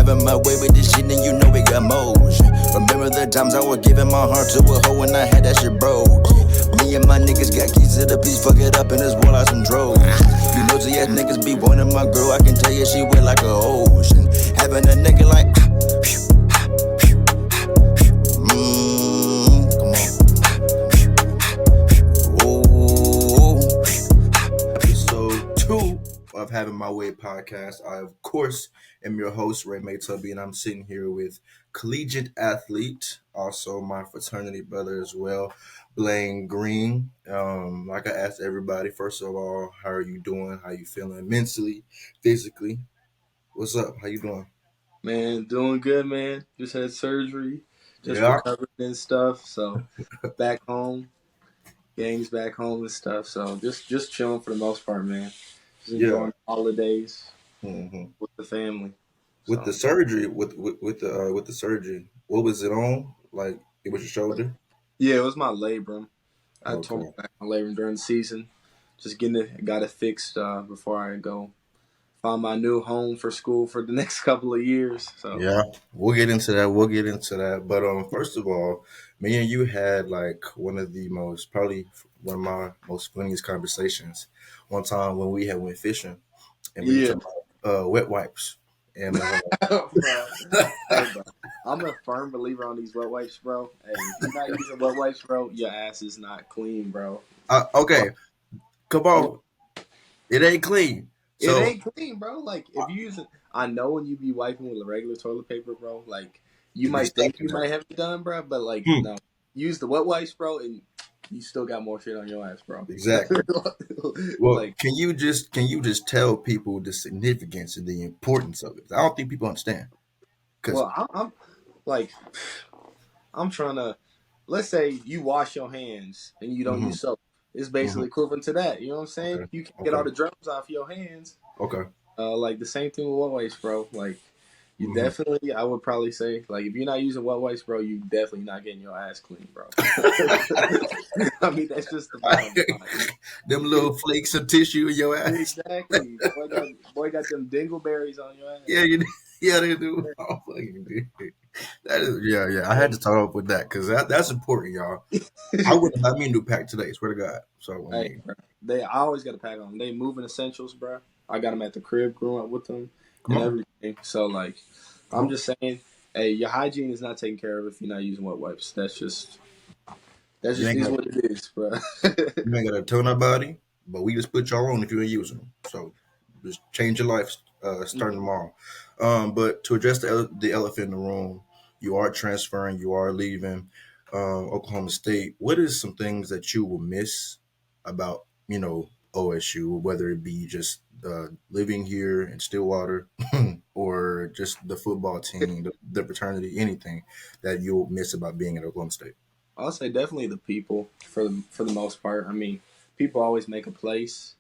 having my way with this shit, and you know it got motion. Remember the times I was giving my heart to a hoe and I had that shit broke. Me and my niggas got keys to the piece, fuck it up in this wall out some drove. You nosy ass niggas be wanting my girl, I can tell you she wet like a ocean. Having a nigga like, come on. Oh, episode 2 of Having My Way podcast. I, of course, am your host, Ray May Tubby, and I'm sitting here with collegiate athlete, also my fraternity brother as well, Blaine Green. Like I asked everybody, first of all, how are you doing? How you feeling mentally, physically? What's up? How you doing? Man, doing good, man. Just had surgery, just Yeah. recovering and stuff. So back home, gangs back home and stuff. So just chilling for the most part, man. Just Yeah. enjoying the holidays hmm with the family. With the So surgery, with the surgery, what was it on? Like it was your shoulder? yeah, it was my labrum. I tore Okay. back my labrum during the season. Just got it fixed before I go find my new home for school for the next couple of years. So Yeah, we'll get into that. We'll get into that. But first of all, me and you had like probably one of my most funniest conversations. One time when we had went fishing and we were yeah, talking about wet wipes, and bro. Hey, bro. I'm a firm believer on these wet wipes, bro. Hey, if you're not using wet wipes, bro, your ass is not clean, bro. okay, come I'm, on, it ain't clean. it So ain't clean, bro. Like, if you use it, I know when you be wiping with regular toilet paper, bro, like, you it be might think stuck in you there. might have it done, bro, but, like, Hmm, no. Use the wet wipes, bro, and you still got more shit on your ass, bro. exactly. Well, Like, can you just tell people the significance and the importance of it? I don't think people understand because. well, I'm like, I'm trying to. Let's say you wash your hands and you don't hmm use soap. It's hmm basically equivalent to that. You know what I'm saying? Okay. You can get all Okay. the germs off your hands. Okay. Like the same thing with wet wipes, bro. Like you hmm definitely, I would probably say, like if you're not using wet wipes, bro, you definitely not getting your ass clean, bro. I mean, that's just the bottom line. Them little flakes of tissue in your ass. Exactly. Boy got them dingleberries on your Yeah, ass. yeah, they do. Oh, fucking dude. That is, yeah, yeah. I had to start off with that because that's important, y'all. I would have got me a new pack today. Swear to God. So I Hey, mean, bro. I always got to pack on. They moving essentials, bro. I got them at the crib, growing up with them, come and on, everything. So like, come I'm on. just saying, hey, your hygiene is not taken care of if you're not using wet wipes. That's You just ain't is got what it is, bro. you ain't got to tell nobody, but we just put y'all on if you ain't using them. So just change your life starting tomorrow. But to address the elephant in the room, you are transferring, you are leaving Oklahoma State. What is some things that you will miss about OSU, whether it be just living here in Stillwater or just the football team, the fraternity, anything that you'll miss about being at Oklahoma State? I'll say definitely the people for the most part. I mean, people always make a place,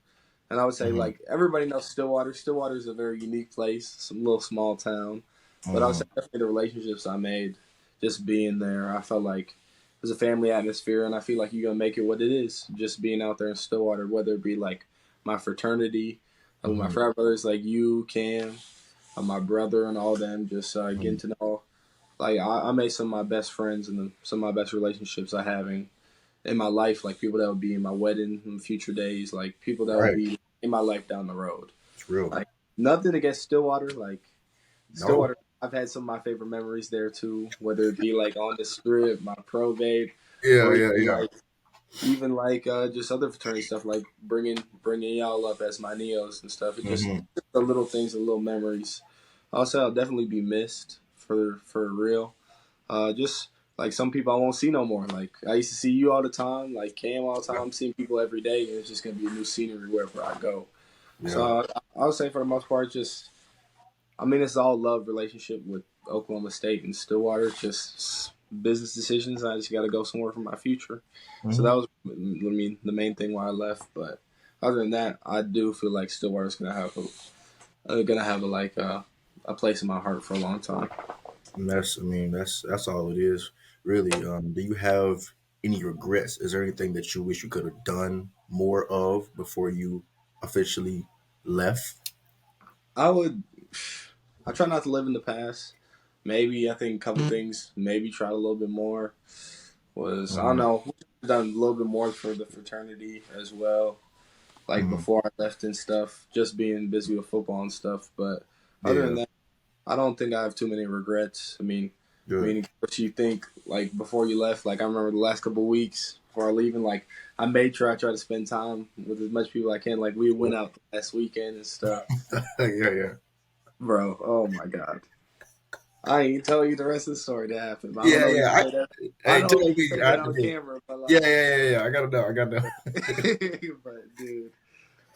and I would say hmm like everybody knows Stillwater. Stillwater is a very unique place, some little small town. But I would hmm say definitely the relationships I made just being there. I felt like it was a family atmosphere, and I feel like you're gonna make it what it is. Just being out there in Stillwater, whether it be like my fraternity, with my hmm frat brothers like you, Cam, my brother, and all them. Just getting to know. Like I made some of my best friends and some of my best relationships I having in my life. Like people that would be in my wedding in future days. Like people that would Right. be in my life down the road. It's real. Like nothing against Stillwater. Like No. Stillwater, I've had some of my favorite memories there too. Whether it be like on the strip, my probate, Yeah, or yeah, yeah. even like just other fraternity stuff, like bringing y'all up as my neos and stuff. It just hmm the little things, the little memories. Also, I'll definitely be missed for real. Just like some people I won't see no more. Like I used to see you all the time, like Cam all the time. I'm seeing people every day, and it's just gonna be a new scenery wherever I go. Yeah. So I would say for the most part, just I mean, it's all love relationship with Oklahoma State and Stillwater. It's just business decisions. I just got to go somewhere for my future. So that hmm was, I mean, the main thing why I left. But other than that, I do feel like Stillwater's gonna have a place in my heart for a long time. And I mean, that's all it is, really. Do you have any regrets? Is there anything that you wish you could have done more of before you officially left? I would. I try not to live in the past. Maybe I think a couple things. Maybe try a little bit more. Was I don't Mm-hmm. know. Done a little bit more for the fraternity as well. Like Mm-hmm. before I left and stuff. Just being busy with football and stuff. But other than Yeah, that, I don't think I have too many regrets. good. Of course, you think like before you left. Like I remember the last couple of weeks before leaving. Like I made sure I try to spend time with as much people I can. Like we went out last weekend and stuff, Yeah, yeah. bro. Oh my god. I ain't tell you the rest of the story that happened. I don't Yeah, know if you yeah. can say that. I Hey, don't tell know if you can me. say that on camera, but Yeah, like, yeah, yeah, yeah. I gotta know. I gotta know. but dude,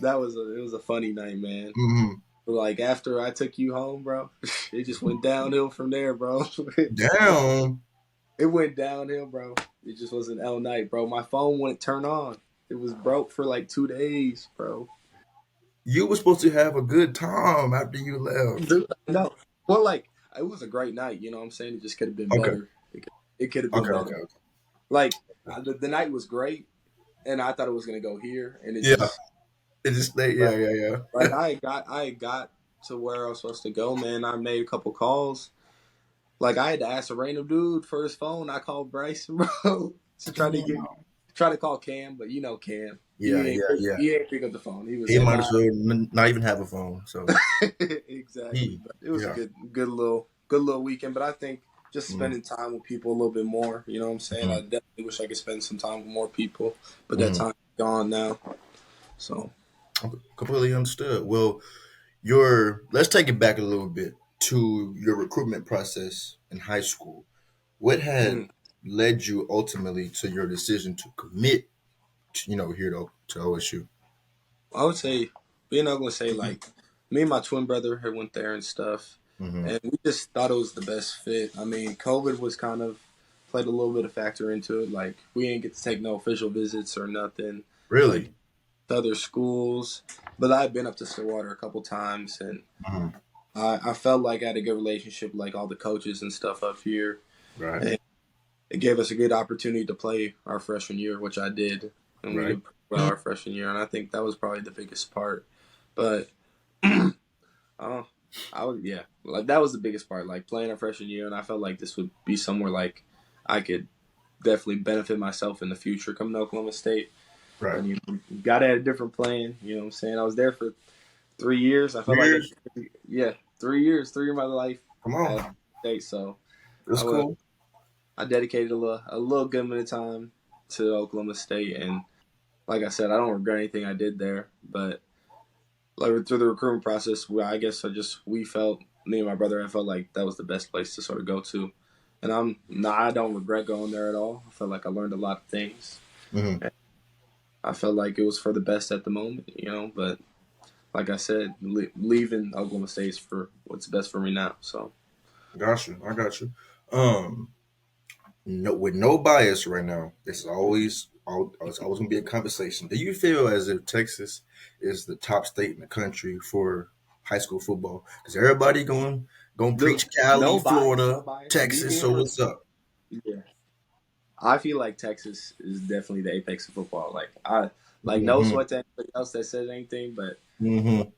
it was a funny night, man. Mm-hmm. But like after I took you home, bro, it just went downhill from there, bro. Down. It went downhill, bro. It just was an L night, bro. My phone wouldn't turn on. It was broke for like 2 days, bro. You were supposed to have a good time after you left. Dude, no. Well, like it was a great night. You know what I'm saying? It just could have been Okay. better. It could have been Okay. Okay. better. Okay. Like the night was great, and I thought it was gonna go here, and it Yeah. just It just stayed. Yeah. like, Yeah. Yeah. like I got to where I was supposed to go, man. I made a couple calls. Like I had to ask a random dude for his phone. I called Bryson, bro, to Damn. try to call Cam, but you know Cam, Yeah. Yeah. Yeah. he ain't pick up the phone. He was He might MI. as well not even have a phone. So Exactly, but it was a yeah. good little weekend. But I think just Mm-hmm. spending time with people a little bit more. You know what I'm saying? I Mm-hmm. definitely wish I could spend some time with more people, but that Mm-hmm. time's gone now. So Completely understood. Well, your let's take it back a little bit to your recruitment process in high school. What had mm, led you ultimately to your decision to commit, here to OSU? I would say being able to say like me and my twin brother had went there and stuff, Mm-hmm. and we just thought it was the best fit. I mean, COVID was kind of played a little bit of factor into it. Like we didn't get to take no official visits or nothing. Like Really? to other schools, but I've been up to Stillwater a couple times, and Mm-hmm. I felt like I had a good relationship with like all the coaches and stuff up here, Right. and it gave us a good opportunity to play our freshman year, which I did, and we Right. did pretty well our freshman year, and I think that was probably the biggest part. But uh, I was yeah, like that was the biggest part, like playing our freshman year, and I felt like this would be somewhere like I could definitely benefit myself in the future coming to Oklahoma State. Right. And you got to have a different plan. You know what I'm saying? I was there for 3 years. I felt like, Years? yeah, 3 years, 3 years of my life Come at on. state. So That's I would, cool. I dedicated a little good bit of time to Oklahoma State, and like I said, I don't regret anything I did there. But like through the recruitment process, I guess we felt me and my brother. I felt like that was the best place to sort of go to, and I don't regret going there at all. I felt like I learned a lot of things. Mm-hmm. I felt like it was for the best at the moment, but like I said, leaving Oklahoma State is for what's best for me now. So Got you. I got you. Um, no, with no bias right now. This is it's always gonna be a conversation. Do you feel as if Texas is the top state in the country for high school football? Because everybody going dude, preach Cali, no bias, no Florida, bias. Me Texas. being So from what's up? yeah, I feel like Texas is definitely the apex of football. Like no Mm-hmm. sweat to anybody else that said anything, but Mm-hmm.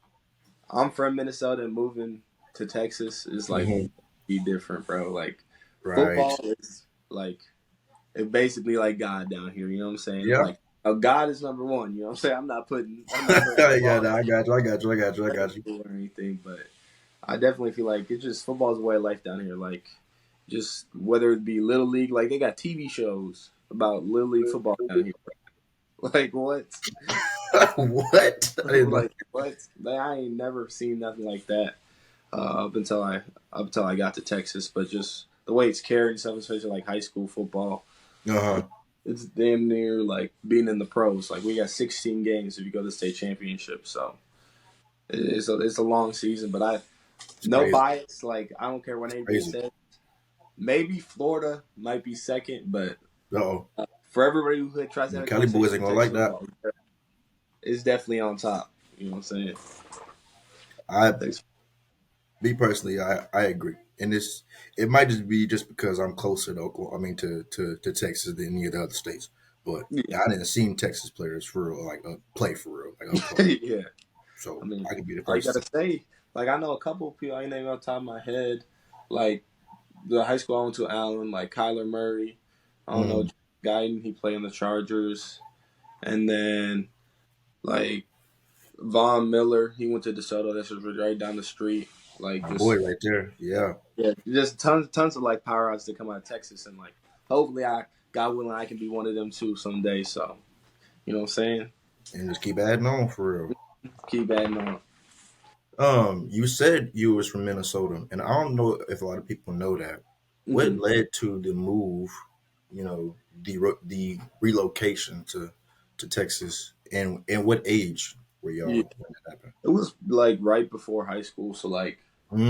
I'm from Minnesota and moving to Texas is like Mm-hmm. be different, bro. Like Right. football is like it basically like God down here. You know what I'm saying? Yeah. Like God is number one. You know what I'm saying? I'm not putting Yeah. football No, I got you. I got you. I got you. I got you. or anything, but I definitely feel like it's just football's a way of life down here. Like, just whether it be little league, like they got TV shows about little league football down here. Like what? What? I didn't know. Like what? Like, I ain't never seen nothing like that up until I got to Texas. But just the way it's carried and stuff, especially like high school football, Uh it, huh. it's damn near like being in the pros. Like we got 16 games if you go to the state championship. So it's a long season, but It's no crazy. bias. Like I don't care what anybody Crazy. says. Maybe Florida might be second, but Uh-oh. for everybody who tries to The have a Cali boys ain't conversation, gonna Texas like that. football is definitely on top. You know what I'm saying? I, Thanks. me personally, I agree. And it might just be just because I'm closer to Oklahoma, I mean to Texas than any of the other states. But Yeah, I didn't see Texas players for real, like play for real, like up close. yeah. I So mean, I could be the all you first. gotta say. Like I know a couple of people. I ain't name off the top of my head. Like the high school I went to, Allen. Like Kyler Murray. I don't know. Mm. Guyton. He played on the Chargers. And then like Von Miller. He went to DeSoto. That's just right down the street. Like My boy just right there. Yeah. yeah, just tons of like power outs that come out of Texas, and like hopefully God willing, I can be one of them too someday. So you know what I'm saying? And just keep adding on for real. Keep adding on. You said you was from Minnesota, and I don't know if a lot of people know that. What Hmm. led to the move? The relocation to Texas, and what age were Yeah, y'all when that happened? it was like right before high school. So like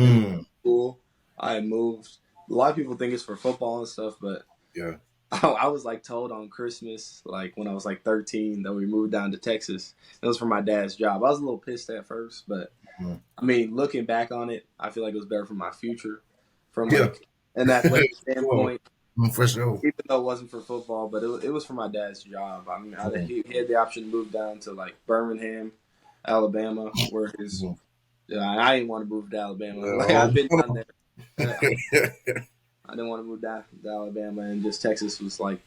in middle Mm, school, I had moved. A lot of people think it's for football and stuff, but yeah. I was like told on Christmas, like when I was like 13, that we moved down to Texas. It was for my dad's job. I was a little pissed at first, but Mm. I mean, looking back on it, I feel like it was better for my future, from Yeah. like an athletic Sure. standpoint. For sure. Even though it wasn't for football, but it was for my dad's job. I mean, Mm, he had the option to move down to like Birmingham, Alabama, where his mm. yeah, I didn't want to move to Alabama. Like Well, I've been down there. I didn't want to move down to Alabama, and just Texas was like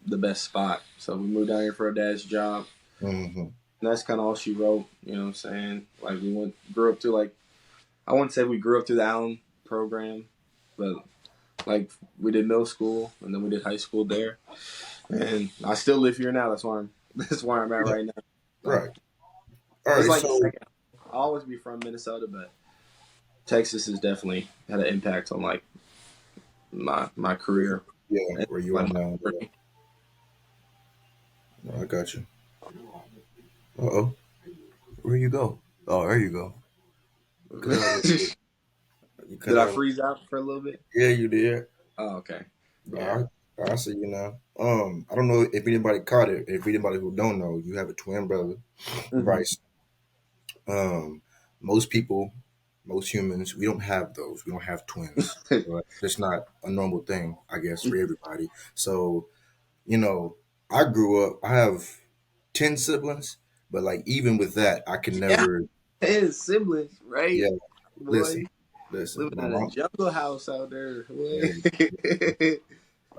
the best spot. So we moved down here for our dad's job. mhm. And that's kind of all she wrote. You know what I'm saying? Like grew up through like I wouldn't say we grew up through the Allen program, but like we did middle school and then we did high school there. And I still live here now. That's why I'm that's where I'm at Yeah, right now. Like right. All it's right. like So second. I'll always be from Minnesota, but Texas has definitely had an impact on like my career yeah, and where you are like my now? Yeah. journey. No, I got you. Uh oh. Where you go? Oh, there you go. You cut out a little bit. You cut Did I out. freeze out for a little bit? Yeah, you did. Oh, okay. Yeah. No, I see you now. I don't know if anybody caught it. If anybody who don't know, you have a twin brother, Hmm. Bryce. Um, most people, most humans, we don't have those. We don't have twins. Right? It's not a normal thing, I guess, for everybody. So, you know, I grew up. I have 10 siblings, but like even with that, I can Yeah, never. his siblings, right? Yeah, listen, Boy, listen. living My in a mom. jungle house out there. Yeah, Boy.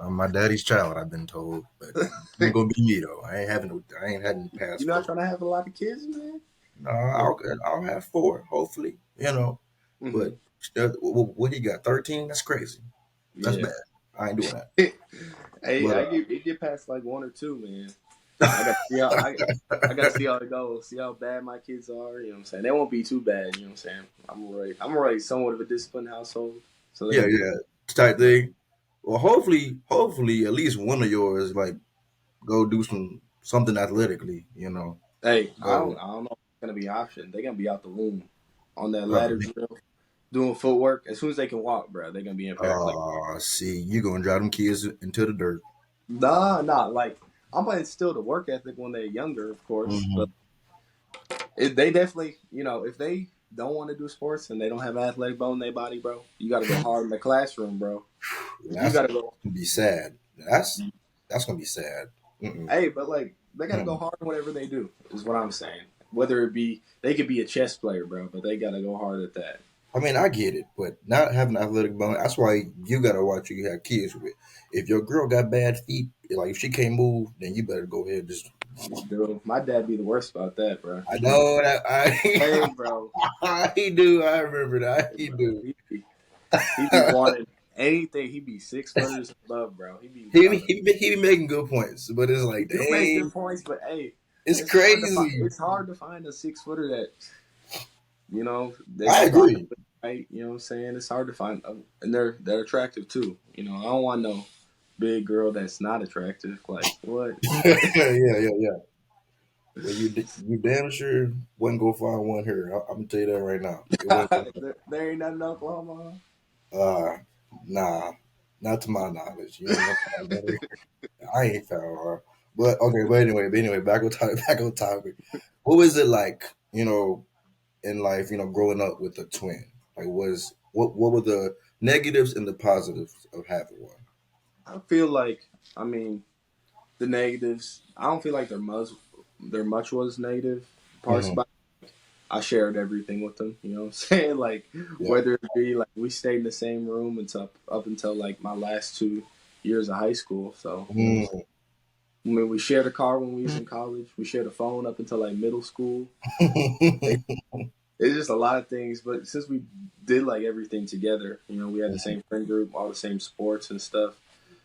I'm my daddy's child. I've been told, but it ain't gonna be me though. I ain't having. I ain't having You past not four. trying to have a lot of kids, man? No, Or, I'll have four, hopefully. hmm. But what he got? 13? That's crazy. That's Yeah. bad. I ain't doing that. Hey, But it get past like one or two, man. I got to see how I got to see how it goes. See how bad my kids are. You know what I'm saying? They won't be too bad. You know what I'm saying? I'm already somewhat of a disciplined household, so they're yeah, gonna be yeah, type thing. Well, hopefully, at least one of yours like go do something athletically. Hey, Go. I don't know if it's gonna be an option. They're gonna be out the womb on that Uh, ladder drill, doing footwork. As soon as they can walk, bro, they're gonna be in paraplegic. see, you gonna drive them kids into the dirt. Nah. Like I'm gonna instill the work ethic when they're younger, of course. But Hmm. they definitely, if they don't want to do sports and they don't have athletic bone in their body, bro, you got to go hard in the classroom, bro. You That's got to go. gonna be sad. That's gonna be sad. Mm-mm. Hey, but like they got to go Mm. hard in whatever they do. Is what I'm saying. Whether it be they could be a chess player, bro, but they got to go hard at that. I mean, I get it, but not having athletic bone. That's why you gotta watch who you have kids with. If your girl got bad feet, like if she can't move, then you better go ahead. Just Dude, my dad be the worst about that, bro. I know that Hey, bro. he do. I remember that Hey, he bro. do. He be wanting anything. He be 6 footers above, bro. He be he, trying be- to. he be he be making good points, but it's He like, do make dang, good points, but hey, it's crazy. it's hard to find a 6 footer that I they body agree. right. You know what I'm saying? It's hard to find, and they're attractive too. I don't want no big girl that's not attractive. Like what? Yeah. Well, you damn sure wasn't gonna find one here. I'm gonna tell you that right now. It wasn't. There ain't nothing in Oklahoma. Uh, nah, not to my knowledge. You ain't gonna find better. I ain't found her. But okay, but anyway, back on topic. Back on topic. What was it like? In life, growing up with a twin. Like, what were the negatives and the positives of having one? I feel like, I mean, the negatives. I don't feel like there much was negative parts Hmm. about. I shared everything with them. You know what I'm saying? Like Yeah. whether it be like we stayed in the same room until up until like my last 2 years of high school. So you know, Mm. I mean, we shared a car when we was in college. We shared a phone up until like middle school. It's just a lot of things, but since we did like everything together, you know, we had the same friend group, all the same sports and stuff.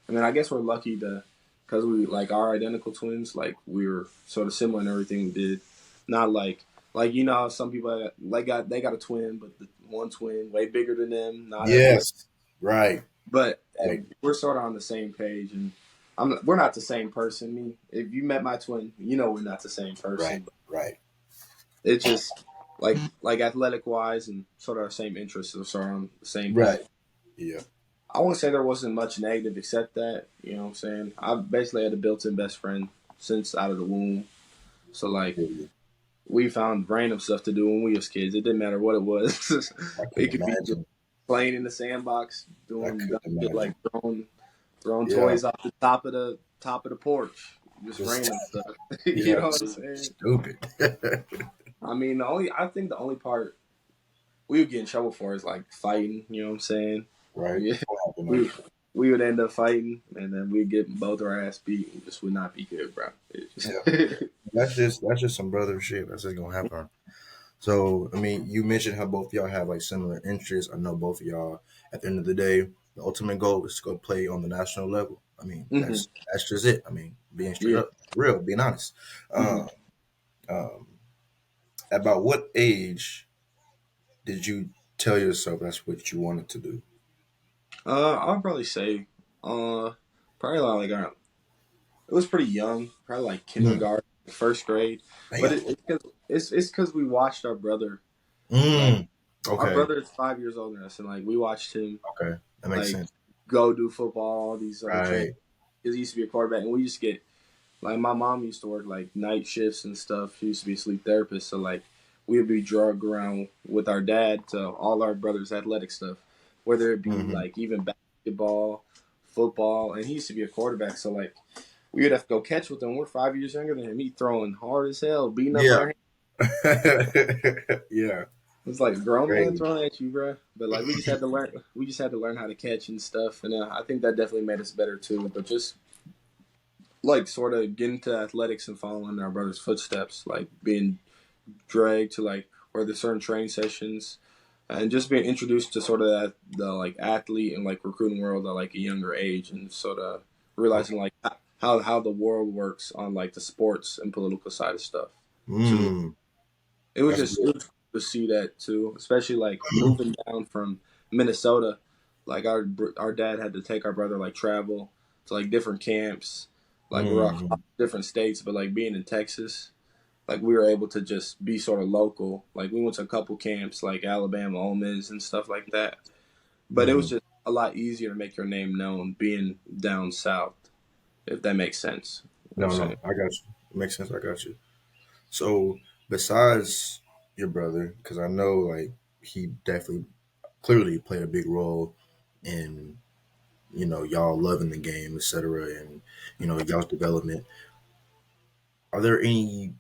I mean, I guess we're lucky to, because we like our identical twins, like we were sort of similar in everything we did. Not like you know how some people like got a twin, but the one twin way bigger than them, not athletic. Yes. Right. But Right. we're sort of on the same page, and we're not the same person. I mean, if you met my twin, you know we're not the same Right. person. Right. It's just like athletic wise and sort of our same interests are sort of on the same page. Right. Yeah. I won't say there wasn't much negative except that, you know what I'm saying? I basically had a built in best friend since out of the womb. So like Really. we found random stuff to do when we was kids. It didn't matter what it was. I can It could be just imagine. playing in the sandbox, I doing could dumb shit like imagine. throwing Yeah. toys off the top of the porch. Just Just random stuff. You yeah. know what I'm saying? Stupid. I mean I think the only part we would get in trouble for is like fighting. You know what I'm saying? Right. Yeah, What happened? we we would end up fighting, and then we'd get both our ass beat. And just would not be good, bro. It just, Yeah. That's just some brother shit. That's just gonna happen. So, I mean, you mentioned how both of y'all have like similar interests. I know both of y'all, at the end of the day, the ultimate goal is to go play on the national level. I mean, hmm that's just it. I mean, being straight yeah. up, real, being honest. hmm Um, um, about what age did you tell yourself that's what you wanted to do? I'd probably say, probably it was pretty young, probably like Mm, kindergarten, first grade. But damn. it's because we watched our brother. Like Mm, our okay. brother is 5 years older than us, and like we watched him Okay. That makes like sense. go do football, all these other trainings. Right. Because he used to be a quarterback, and we just get like my mom used to work like night shifts and stuff. She used to be a sleep therapist, so like we would be drugged around with our dad to all our brothers' athletic stuff, whether it be Hmm. like even basketball, football, and he used to be a quarterback, so like we would have to go catch with him. We're 5 years younger than him. He throwing hard as hell, beating up Yeah. our hands. Yeah. It's like a grown man Crazy. throwing at you, bro. But like we just had to learn. We just had to learn how to catch and stuff, and I think that definitely made us better too. But just like sort of getting into athletics and following our brother's footsteps, like being dragged to like where there's certain training sessions, and just being introduced to sort of the like athlete and like recruiting world at like a younger age, and sort of realizing Okay. like how the world works on like the sports and political side of stuff too. Mm, that's It good. was cool to see that too, especially like moving down from Minnesota. Like our dad had to take our brother like travel to like different camps, like we're across Mm, different states, but like being in Texas, like we were able to just be sort of local. Like we went to a couple camps, like Alabama, Ole Miss, and stuff like that. But it was mm. just a lot easier to make your name known being down south, if that makes sense. You know No, what I'm no, saying? I got you. It makes sense. I got you. So, besides your brother, because I know like he definitely clearly played a big role in y'all loving the game, etc., and y'all's development. Are there any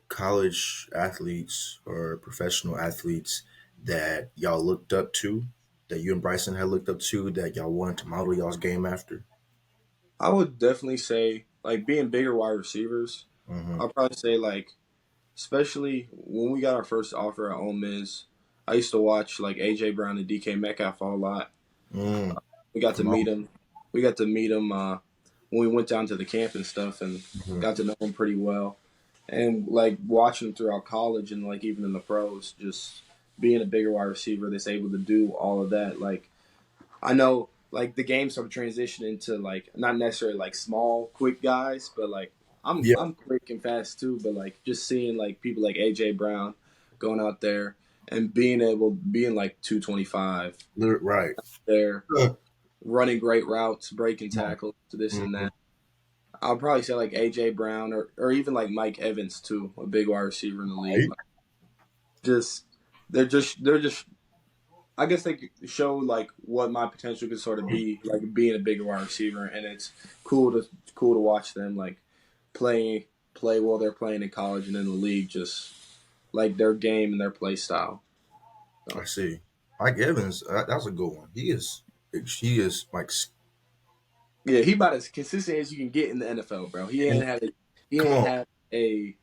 college athletes or professional athletes that y'all looked up to, that you and Bryson had looked up to, that y'all wanted to model y'all's game after? I would definitely say like being bigger wide receivers. Mm-hmm. I'll probably say like especially when we got our first offer at Ole Miss. I used to watch like AJ Brown and DK Metcalf a lot. Mm, We got to come on. meet him. We got to meet him when we went down to the camp and stuff, and Hmm. got to know him pretty well. And like watching him throughout college and like even in the pros, just being a bigger wide receiver that's able to do all of that. Like I know like the game sort of transitioned into like not necessarily like small, quick guys, but like Yeah. I'm quick and fast too. But like just seeing like people like AJ Brown going out there and being like 225 Right. there, Huh. running great routes, breaking tackles, to this and Mm-hmm. that. I'll probably say like AJ Brown or even like Mike Evans too, a big wide receiver in the league. Right. Like, just they're just I guess they could show like what my potential could sort of be, like being a bigger wide receiver, and it's cool to watch them like play play while they're playing in college and in the league. Just like their game and their play style. I So see. Mike Evans, that's a good one. He is like, yeah, he about as consistent as you can get in the NFL, bro. and He come ain't on, had a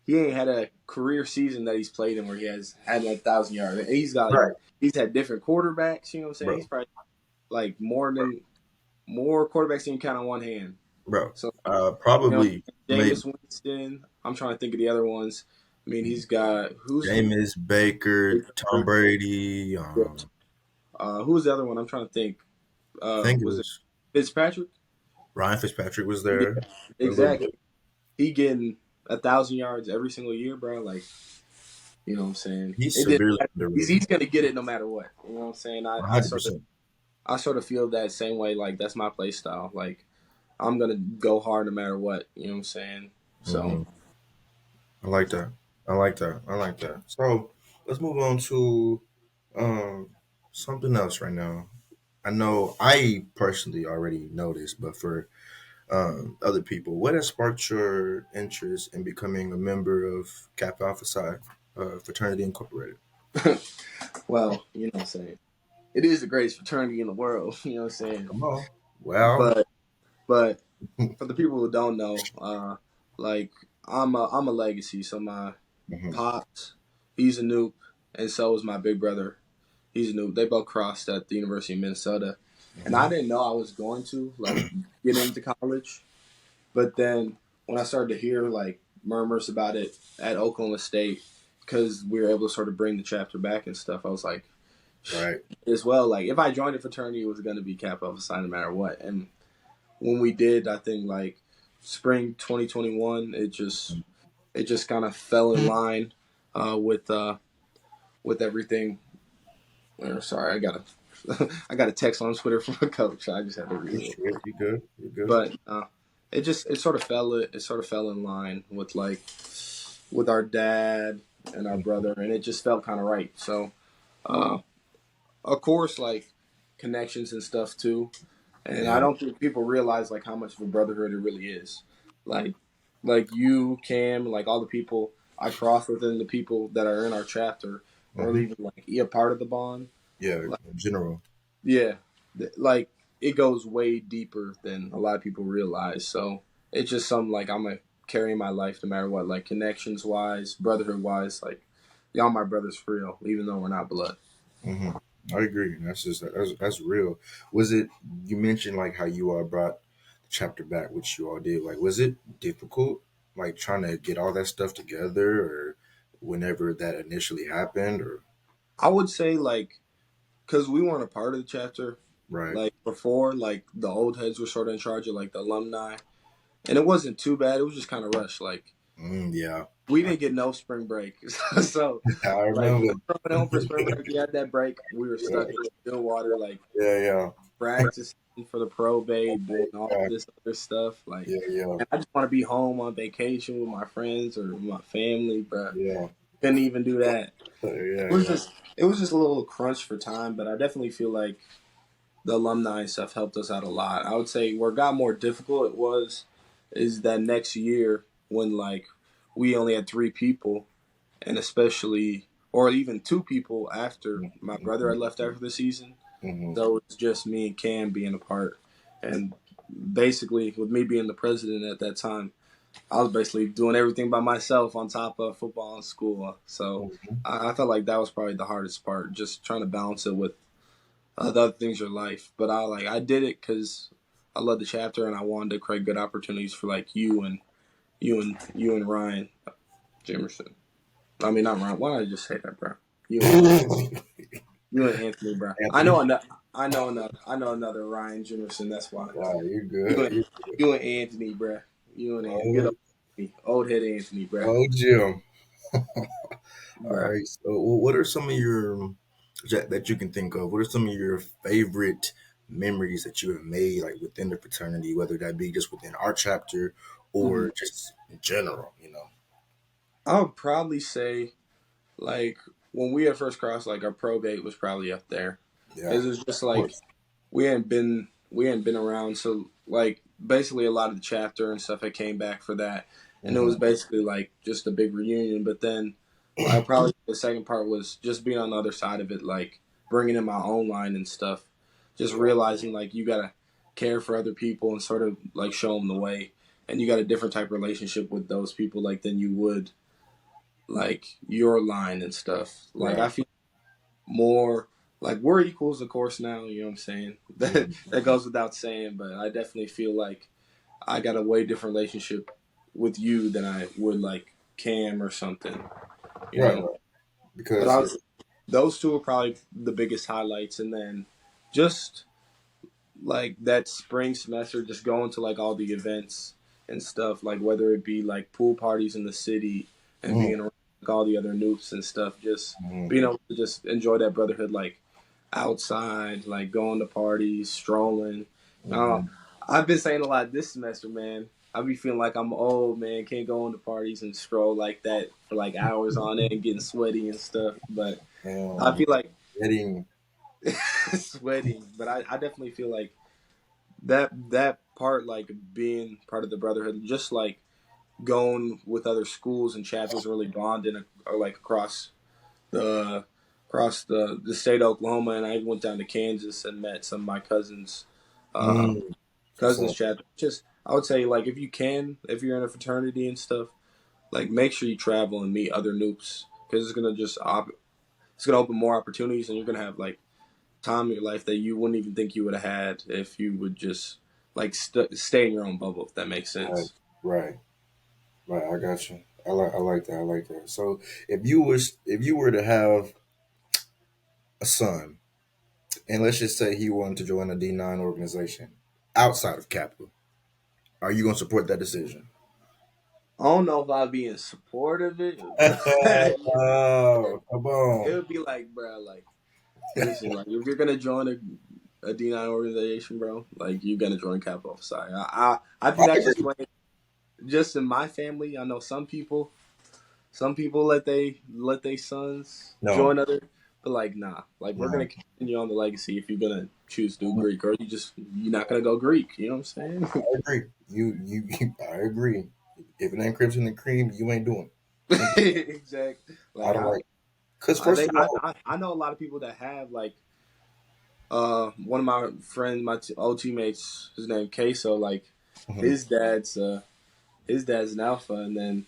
he ain't had a career season that he's played in where he has had like 1,000 yards. And he's got like right, he's had different quarterbacks. You know what I'm saying? He's bro, probably like bro, more quarterbacks than you count on one hand. bro. So you know, Probably maybe Jameis Winston. I'm trying to think of the other ones. I mean, he's got Jameis, Baker, Tom Brady. who's the other one? I'm trying to think. I think it Was it was Fitzpatrick? Ryan Fitzpatrick was Yeah, there a little exactly. bit. He getting 1,000 yards every single year, bro. Like, you know what I'm saying? He's It didn't severely matter. underrated. He's gonna get it no matter what. You know what I'm saying? 100%. I sort of feel that same way. Like that's my play style. Like I'm gonna go hard no matter what. You know what I'm saying? So Hmm. I like that. I like that. I like that. So let's move on to um, something else right now. I know I personally already know this, but for other people, what has sparked your interest in becoming a member of Kappa Alpha Psi Fraternity Incorporated? well, you know what I'm saying. It is the greatest fraternity in the world. You know what I'm saying? Come on. Well, But but for the people who don't know, like I'm a legacy. So my mhm, pops, he's a noob, and so is my big brother. He's a noob. They both crossed at the University of Minnesota, and I mhm, didn't know I was going to like get into college. But then when I started to hear like murmurs about it at Oklahoma State, because we were able to sort of bring the chapter back and stuff, I was like, right. as well, like if I joined a fraternity, it was going to be Kappa Alpha Psi no matter what. And when we did, I think like spring 2021, it just kind of fell in line uh, with uh, with everything. Sorry, I got a I got a text on Twitter from a coach. I just had to read You it. good? You good? You good? But it sort of fell in line with like with our dad and our brother, and it just felt kind of right. So uh, of course, like connections and stuff too. And I Yeah. don't think people realize like how much of a brotherhood it really is. Like like you, Cam, like all the people I cross within the people that are in our chapter or Hmm. even like a part of the bond. Yeah. Like In general. yeah, like it goes way deeper than a lot of people realize. So it's just something like I'm gonna carry in my life no matter what. Like connections wise, brotherhood wise, like y'all my brothers for real, even though we're not blood. Hmm. I agree. That's real. Was it? You mentioned like how you all brought the chapter back, which you all did. Like, was it difficult, like trying to get all that stuff together, or whenever that initially happened, or I would say like because we weren't a part of the chapter right? like before, like the old heads were sort of in charge of like the alumni, and it wasn't too bad. It was just kind of rushed. Like Yeah, we I, didn't get no spring break, so I like remember. we were coming home for spring break. We had that break. We were stuck in Stillwater, like Yeah, yeah, practicing for the probate, doing all yeah, this other stuff. Like, yeah, yeah, and I just want to be home on vacation with my friends or my family, but yeah, couldn't even do that. yeah, yeah. It was just a little crunch for time, but I definitely feel like the alumni stuff helped us out a lot. I would say where it got more difficult it was is that next year when like we only had three people and especially or even two people after my brother had left after the season. Hmm. So it was just me and Cam being apart. And basically with me being the president at that time, I was basically doing everything by myself on top of football and school. So Hmm. I felt like that was probably the hardest part, just trying to balance it with the other things are life. But I did it because I love the chapter and I wanted to create good opportunities for like you and Ryan Jamerson. I mean not Ryan. Why did I just say that, bro? You and Anthony, bro. Anthony, I know another Ryan Jamerson. That's why. wow, you're You good. and you and Anthony, bro. You and Anthony. Good Oh, old head Anthony, bro. oh, Jim. All Bro. right. So, what are some of your that you can think of? What are some of your favorite memories that you have made, like within the fraternity, whether that be just within our chapter Hmm. or just in general? I would probably say like when we had first crossed, like our probate was probably up there Yeah, because it's just of like course. we hadn't been around, so like basically a lot of the chapter and stuff had came back for that, and it Hmm. was basically like just a big reunion. But then probably the second part was just being on the other side of it, like bringing in my own line and stuff. Just realizing like you gotta care for other people and sort of like show them the way, and you got a different type of relationship with those people like than you would like your line and stuff. Like Right. I feel more like we're equals, of course. Now you know what I'm saying. Mhm. That goes without saying, but I definitely feel like I got a way different relationship with you than I would like Cam or something. You Right. know. Right. But Because those two are probably the biggest highlights, and then just like that spring semester, just going to like all the events and stuff, like whether it be like pool parties in the city and mm, being around like, all the other noops and stuff, just mm, being able to just enjoy that brotherhood, like outside, like going to parties, strolling. Uh, mm, I've been saying a lot this semester, man. I be feeling like I'm old, man. Can't go into parties and stroll like that for like hours on end, getting sweaty and stuff. But I and feel like getting sweating. But I definitely feel like that part, like being part of the brotherhood, just like going with other schools and chapters, really bonding or like the across the state of Oklahoma, and I went down to Kansas and met some of my uh, mm, cousins so chapter. Just I would say like if you can, if you're in a fraternity and stuff, like make sure you travel and meet other noops because it's gonna open more opportunities and you're gonna have like time in your life that you wouldn't even think you would have had if you would just like stay in your own bubble. If that makes right, sense. right, right. I got you. I like that. I like that. So if you were to have a son, and let's just say he wanted to join a D9 organization outside of Capital, are you going to support that decision? I don't know if I'd be in support of it, but Oh, come it on. would be like, bro, like listen, like if you're gonna join a D9 organization, bro, like you gotta join Capital Society. I I think that's just agree. way just in my family. I know some people let they sons No, join other, but like nah, like we're gonna no. continue on the legacy if you're gonna choose to do Greek, or you're not gonna go Greek. You know what I'm saying? I agree. I agree. If it ain't crimson and cream, you ain't doing it. Simple. Exactly. I Like don't like. Because first they of all, I know a lot of people that have like one of my friends, old teammates, his name Queso. Like mhm, his dad's uh his dad's an alpha, and then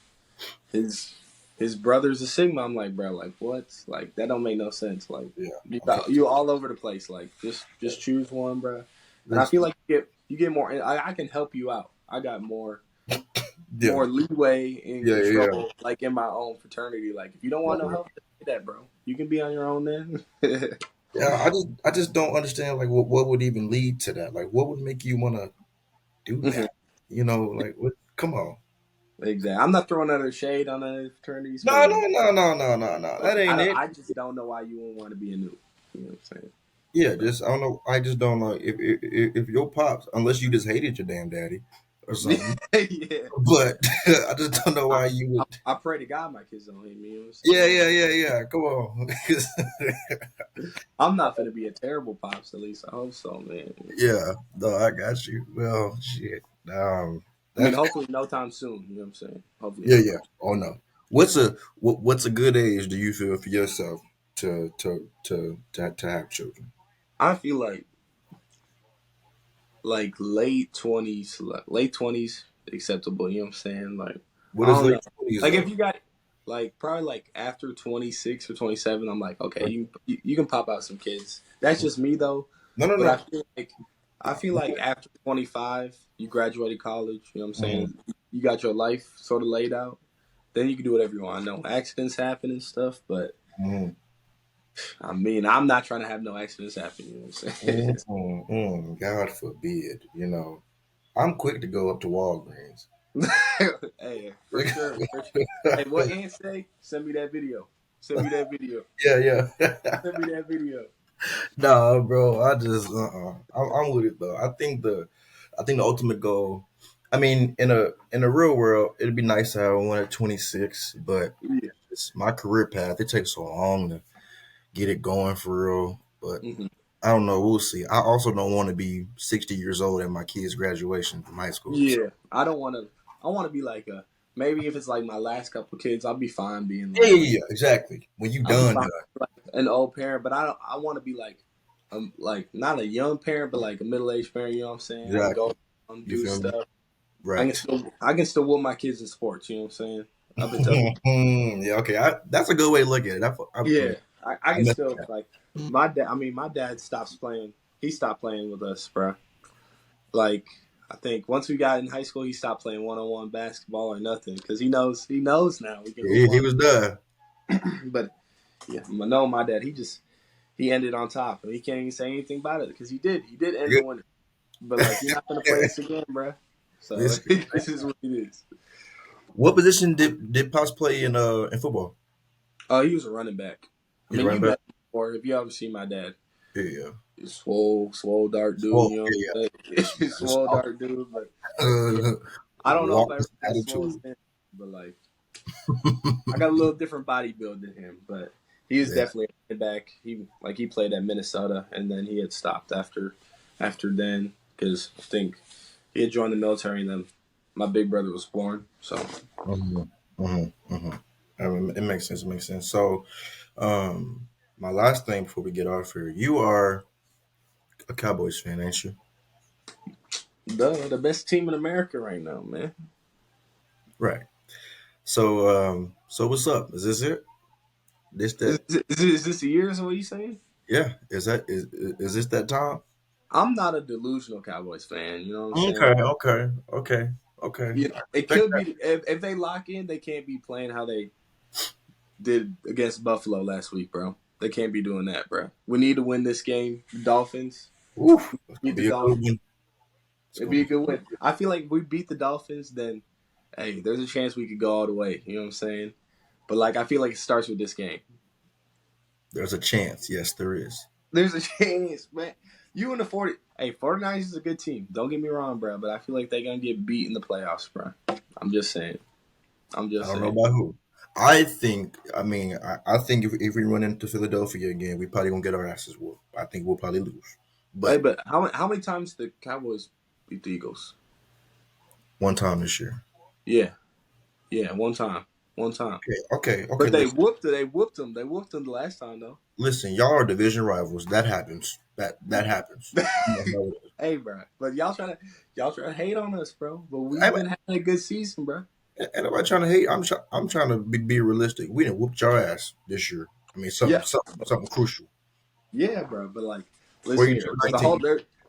his his brother's a sigma. I'm like, bro, like what? Like that don't make no sense. Like yeah, I'm finna you all over the place. Like just choose one, bro. And I this, feel like you get more. I can help you out. I got yeah, more leeway and yeah, yeah, yeah. control, like in my own fraternity. Like if you don't want no Right. help, get that, bro. You can be on your own then. Yeah, I just don't understand like what would even lead to that. Like, what would make you want to do that? You know, like what? Come on. Exactly. I'm not throwing other shade on other fraternities, but No, like, no, no, no, no, no, no. That ain't it. I just don't know why you wouldn't want to be a noob. You know what I'm saying? Yeah, just I don't know. I just don't know if your pops, unless you just hated your damn daddy or something. Yeah. But I just don't know I, why you would. I pray to God my kids don't hate me. You know what I'm Yeah, saying? yeah, yeah, yeah. Come on. I'm not gonna be a terrible pops. At least I hope so, man. Yeah, no, I got you. Well, shit. I mean, That's hopefully no time soon. You know what I'm saying? Hopefully yeah, no yeah. time. Oh no. What's a good age do you feel for yourself to have children? I feel like late 20s acceptable. You know what I'm saying? Like I What is don't know. late 20s Like if though? you got like probably like after 26 or 27, I'm like okay, you can pop out some kids. That's just me though. No, no, But no. I feel like after 25, you graduated college. You know what I'm Mhm, saying? You got your life sort of laid out. Then you can do whatever you want. I know accidents happen and stuff, but mhm, I mean, I'm not trying to have no accidents happen. You know what I'm saying? God forbid. You know, I'm quick to go up to Walgreens. Hey, for sure, for sure. Hey, what Ant say? Send me that video. Send me that video. Yeah, yeah. Send me that video. Nah, bro. I just I'm with it though. I think the ultimate goal. I mean, in a real world, it'd be nice to have one at 26, but Yeah. it's my career path. It takes so long to get it going for real. But Hmm. I don't know. We'll see. I also don't want to be 60 years old at my kid's graduation from high school. So Yeah. I don't want to. I want to be like maybe if it's like my last couple kids, I'll be fine being Yeah, like, yeah, yeah, exactly. When you I'll be done, fine done. like an old parent. But I want to be like not a young parent, but like a middle aged parent. You know what I'm saying? I can Exactly. go You do feel me? stuff. Right. I can still whoop my kids in sports. You know what I'm saying? I've been telling. Yeah. Okay. That's a good way to look at it. I Yeah, I can mess still with that. like my dad. I mean, my dad stops playing. He stopped playing with us, bro. Like I think once we got in high school, he stopped playing 1-on-1 basketball or nothing because he knows now we can hoop He on. was done. But yeah, no, my dad, he ended on top, and he can't even say anything about it because he did end the winner. But like you're not gonna play us again, bro. So Listen, this is what it is. what position did Pops play in football? Oh, he was a running back. I He's a mean, you running back. met him before if you ever see my dad. Yeah, yeah. He's swole, dark dude. Oh, You know yeah, what I'm saying? yeah. Swole, dark dude. But yeah, Uh, I don't know if I ever Walker's been as swole as attitude. him, but like I got a little different body build than him. But he is Yeah. definitely a running back. He played at Minnesota, and then he had stopped after then because I think he had joined the military, and then my big brother was born. So hmm hmm hmm I mean, it makes sense. It makes sense. So, my last thing before we get off here, you are a Cowboys fan, ain't you? the best team in America right now, man. Right. So, so what's up? Is this it? This Is, that? is this a year? Is what you saying? Yeah. Is this that time? I'm not a delusional Cowboys fan. You know what I'm saying? Okay. Okay. Okay. Okay. You know, it Respect could be if they lock in, they can't be playing how they did against Buffalo last week, bro. They can't be doing that, bro. We need to win this game. Dolphins Oof, it's gonna beat the be a good Dolphins. one. It's It'd gonna be a be. good win. I feel like if we beat the Dolphins, then hey, there's a chance we could go all the way. You know what I'm saying? But like, I feel like it starts with this game. There's a chance. Yes, there is. There's a chance, man. You and the 49ers is a good team. Don't get me wrong, bro. But I feel like they're gonna get beat in the playoffs, bro. I'm just saying. I'm I just don't know saying. about who. I think. I mean, I think if we run into Philadelphia again, we probably gonna get our asses whooped. I think we'll probably lose. Hey, But but how many times the Cowboys beat the Eagles? one time this year. Yeah, yeah, one time. Okay. Okay. Okay. But they Listen. whooped. They whooped them. They whooped them the last time though. Listen. Y'all are division rivals. That happens. That happens. You know, Hey, bro. But y'all trying to hate on us, bro. But we've ain't been having a good season, bro. ain't nobody trying to hate. I'm trying to be realistic. We didn't whoop your ass this year. I mean, Yeah, something crucial. yeah, bro. But like, Where listen you here. turn There's a 19. whole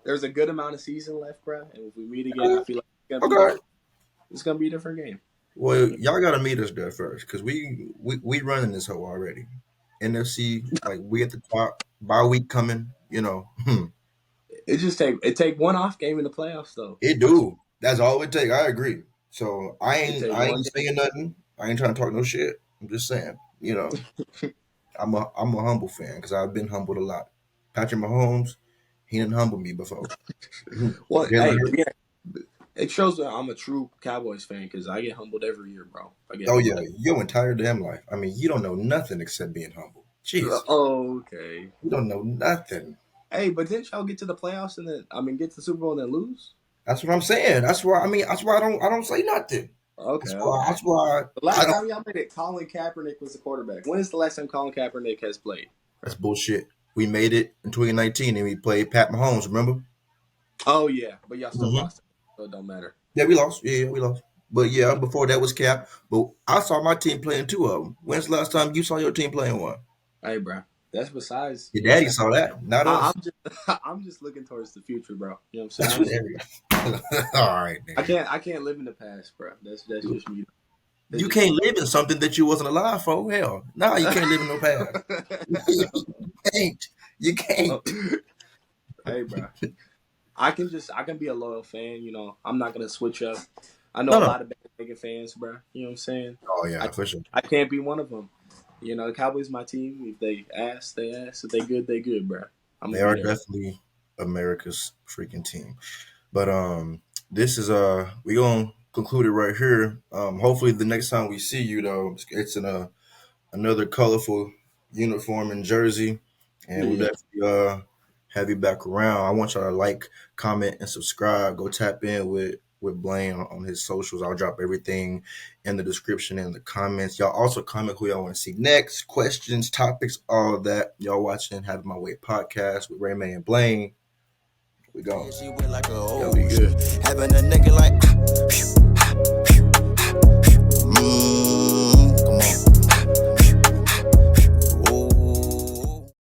there's a good amount of season left, bro. And if we meet again, I feel like Okay. it's gonna be a different game. Well, y'all gotta meet us there first, cause we running this hoe already. NFC, like we at the top. Bye week coming. You know, It take one off game in the playoffs though. it That's do. That's all it take. I agree. So it take I one ain't saying nothing. I ain't trying to talk no shit. I'm just saying. You know, game. I'm a humble fan because I've been humbled a lot. Patrick Mahomes, he didn't humble me before. Well, Jalen hey, Hurts. yeah, it shows that I'm a true Cowboys fan because I get humbled every year, bro. I get Oh yeah, humbled. your entire damn life. I mean, you don't know nothing except being humble. Jeez, Okay. you don't know nothing. Hey, but didn't y'all get to the playoffs and then get to the Super Bowl and then lose? That's what I'm saying. That's why I mean. That's why I don't say nothing. Okay, That's why. okay. That's why The I last don't. time y'all made it, Colin Kaepernick was the quarterback. When is the last time Colin Kaepernick has played? That's bullshit. We made it in 2019 and we played Pat Mahomes. Remember? Oh yeah, but y'all still Hmm. lost, so it don't matter. Yeah, we lost. Yeah, we lost. But yeah, before that was Cap. But I saw my team playing two of them. When's the last time you saw your team playing one? Hey, bro, that's besides. Your You know what daddy I'm saw that, not saying? us. I'm just I'm just looking towards the future, bro. You know what I'm saying? That's what every. All right, then. I can't live in the past, bro. That's just me. That's You just can't me. live in something that you wasn't alive for. Hell, no, you can't live in no past. You can't. You Oh, can't. hey, bro. I can be a loyal fan. You know, I'm not gonna switch up. I know No, a no. lot of Bengals fans, bro. You know what I'm saying? Oh I yeah, for sure. I can't be one of them. You know, the Cowboys my team. If they ask, they ask. If they good, they good, bro. I'm They gonna be are there. definitely America's freaking team. But this is we gonna conclude it right here. Hopefully the next time we see you though, it's in another colorful uniform and jersey, and we'll Yeah, definitely have you back around. I want y'all to like, comment, and subscribe. Go tap in with with Blaine on his socials. I'll drop everything in the description and the comments. Y'all also comment who y'all want to see next, questions, topics, all that. Y'all watching Have My Way podcast with Raymond and Blaine. We go. Yeah, we good. Having a nigga like